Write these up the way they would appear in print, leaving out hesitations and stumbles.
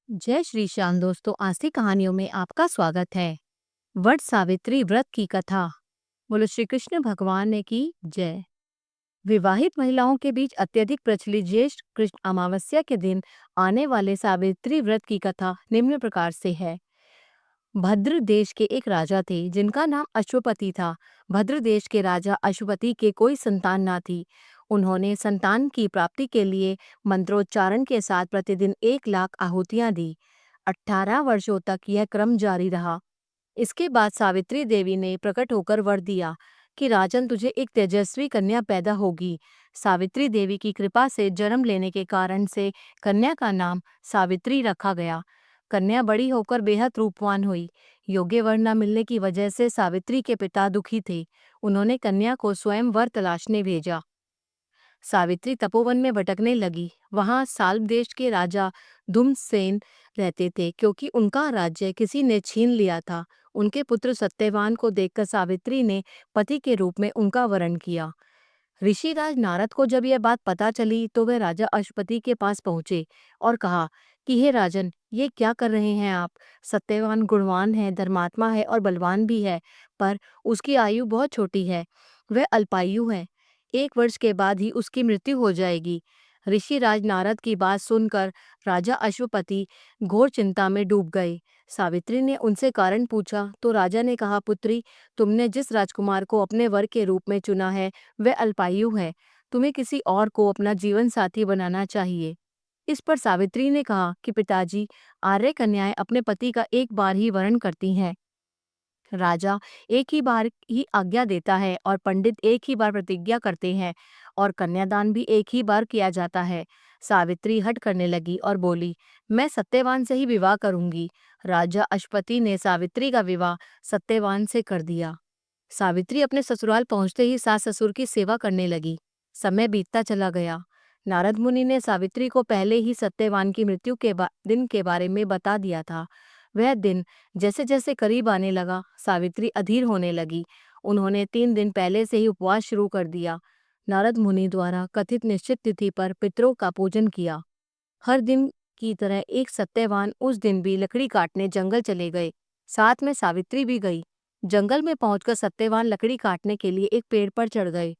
जय श्री श्याम दोस्तों, आज की कहानियों में आपका स्वागत है। वट सावित्री व्रत की कथा। बोलो श्री कृष्ण भगवान ने की जय। विवाहित महिलाओं के बीच अत्यधिक प्रचलित ज्येष्ठ कृष्ण अमावस्या के दिन आने वाले सावित्री व्रत की कथा निम्न प्रकार से है। भद्र देश के एक राजा थे जिनका नाम अश्वपति था। भद्र देश के राजा अश्वपति के कोई संतान ना थी। उन्होंने संतान की प्राप्ति के लिए मंत्रोच्चारण के साथ प्रतिदिन 1 लाख आहुतियां दी। 18 वर्षों तक यह क्रम जारी रहा। इसके बाद सावित्री देवी ने प्रकट होकर वर दिया कि राजन, तुझे एक तेजस्वी कन्या पैदा होगी। सावित्री देवी की कृपा से जन्म लेने के कारण से कन्या का नाम सावित्री रखा गया। कन्या बड़ी होकर बेहद रूपवान हुई। योग्य वर न मिलने की वजह से सावित्री के पिता दुखी थे। उन्होंने कन्या को स्वयं वर तलाशने भेजा। सावित्री तपोवन में भटकने लगी। वहां साल्व देश के राजा धूम्रसेन रहते थे, क्योंकि उनका राज्य किसी ने छीन लिया था। उनके पुत्र सत्यवान को देखकर सावित्री ने पति के रूप में उनका वरण किया। ऋषिराज नारद को जब यह बात पता चली तो वे राजा अश्वपति के पास पहुंचे और कहा कि हे राजन, ये क्या कर रहे हैं आप? सत्यवान गुणवान है, धर्मात्मा है और बलवान भी है, पर उसकी आयु बहुत छोटी है। वह अल्पायु है। 1 वर्ष के बाद ही उसकी मृत्यु हो जाएगी। ऋषिराज नारद की बात सुनकर राजा अश्वपति घोर चिंता में डूब गए। सावित्री ने उनसे कारण पूछा तो राजा ने कहा, पुत्री, तुमने जिस राजकुमार को अपने वर के रूप में चुना है वह अल्पायु है। तुम्हें किसी और को अपना जीवन साथी बनाना चाहिए। इस पर सावित्री ने कहा कि पिताजी, आर्य कन्याएं अपने पति का एक बार ही वरण करती हैं। राजा एक ही बार ही आज्ञा देता है और पंडित एक ही बार प्रतिज्ञा करते हैं और कन्यादान भी एक ही बार किया जाता है। सावित्री हट करने लगी और बोली, मैं सत्यवान से ही विवाह करूंगी। राजा अश्वपति ने सावित्री का विवाह सत्यवान से कर दिया। सावित्री अपने ससुराल पहुंचते ही सास ससुर की सेवा करने लगी। समय बीतता चला गया। नारद मुनि ने सावित्री को पहले ही सत्यवान की मृत्यु के दिन के बारे में बता दिया था। वह दिन जैसे जैसे करीब आने लगा, सावित्री अधीर होने लगी। उन्होंने 3 दिन पहले से ही उपवास शुरू कर दिया। नारद मुनि द्वारा कथित निश्चित तिथि पर पितरों का पूजन किया। हर दिन की तरह एक सत्यवान उस दिन भी लकड़ी काटने जंगल चले गए। साथ में सावित्री भी गई। जंगल में पहुंचकर सत्यवान लकड़ी काटने के लिए एक पेड़ पर चढ़ गए।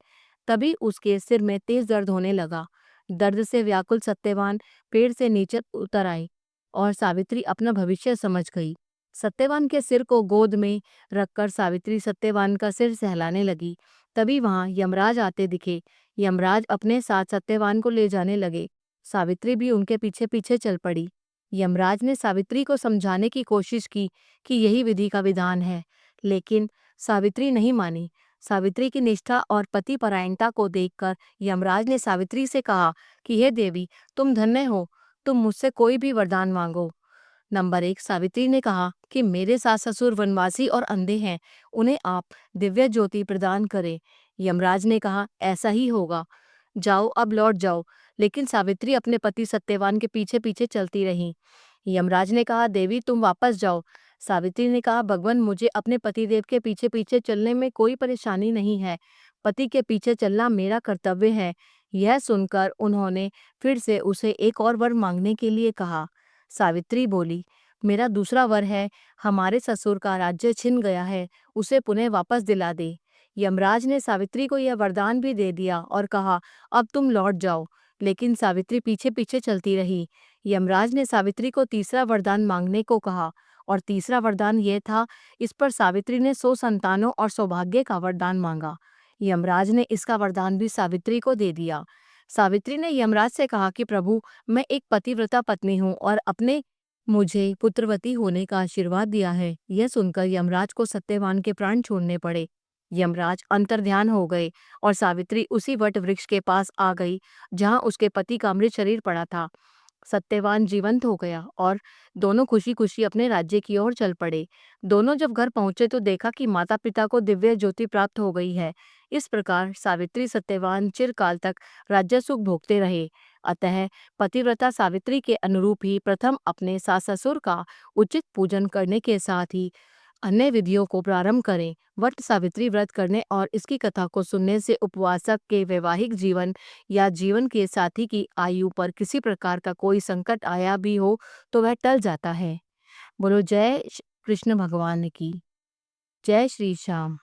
तभी उसके सिर में तेज दर्द होने लगा। दर्द से व्याकुल सत्यवान पेड़ से नीचे उतर आई और सावित्री अपना भविष्य समझ गई। सत्यवान के सिर को गोद में रखकर सावित्री सत्यवान का सिर सहलाने लगी। तभी वहां यमराज आते दिखे। यमराज अपने साथ सत्यवान को ले जाने लगे। सावित्री भी उनके पीछे पीछे चल पड़ी। यमराज ने सावित्री को समझाने की कोशिश की कि यही विधि का विधान है, लेकिन सावित्री नहीं मानी। सावित्री की निष्ठा और पति परायणता को देखकर यमराज ने सावित्री से कहा कि हे देवी, तुम धन्य हो, तुम मुझसे कोई भी वरदान मांगो। नंबर 1, सावित्री ने कहा कि मेरे सास ससुर वनवासी और अंधे हैं, उन्हें आप दिव्य ज्योति प्रदान करें। यमराज ने कहा, ऐसा ही होगा, जाओ अब लौट जाओ। लेकिन सावित्री अपने पति सत्यवान के पीछे पीछे चलती रही। यमराज ने कहा, देवी तुम वापस जाओ। सावित्री ने कहा, भगवान, मुझे अपने पतिदेव के पीछे पीछे चलने में कोई परेशानी नहीं है। पति के पीछे चलना मेरा कर्तव्य है। यह सुनकर उन्होंने फिर से उसे एक और वर मांगने के लिए कहा। सावित्री बोली, मेरा दूसरा वर है, हमारे ससुर का राज्य छिन गया है, उसे पुनः वापस दिला दे। यमराज ने सावित्री को यह वरदान भी दे दिया और कहा, अब तुम लौट जाओ। लेकिन सावित्री पीछे पीछे चलती रही। यमराज ने सावित्री को तीसरा वरदान मांगने को कहा और तीसरा वरदान यह था। इस पर सावित्री ने 100 संतानों और सौभाग्य का वरदान मांगा। यमराज ने इसका वरदान भी सावित्री को दे दिया। सावित्री ने यमराज से कहा कि प्रभु, मैं एक पतिव्रता पत्नी हूँ और अपने मुझे पुत्रवती होने का आशीर्वाद दिया है। यह सुनकर यमराज को सत्यवान के प्राण छोड़ने पड़े। यमराज अंतर्ध्यान हो गए और सावित्री उसी वट वृक्ष के पास आ गई जहां उसके पति का अमृत शरीर पड़ा था। सत्यवान जीवंत हो गया और दोनों खुशी खुशी अपने राज्य की ओर चल पड़े। दोनों जब घर पहुंचे तो देखा कि माता पिता को दिव्य ज्योति प्राप्त हो गई है। इस प्रकार सावित्री सत्यवान चिरकाल तक राज्य सुख भोगते रहे। अतः पतिव्रता सावित्री के अनुरूप ही प्रथम अपने सास ससुर का उचित पूजन करने के साथ ही अन्य विधियों को प्रारंभ करें। वट सावित्री व्रत करने और इसकी कथा को सुनने से उपवासक के वैवाहिक जीवन या जीवन के साथी की आयु पर किसी प्रकार का कोई संकट आया भी हो तो वह टल जाता है। बोलो जय कृष्ण भगवान की। जय श्री श्याम।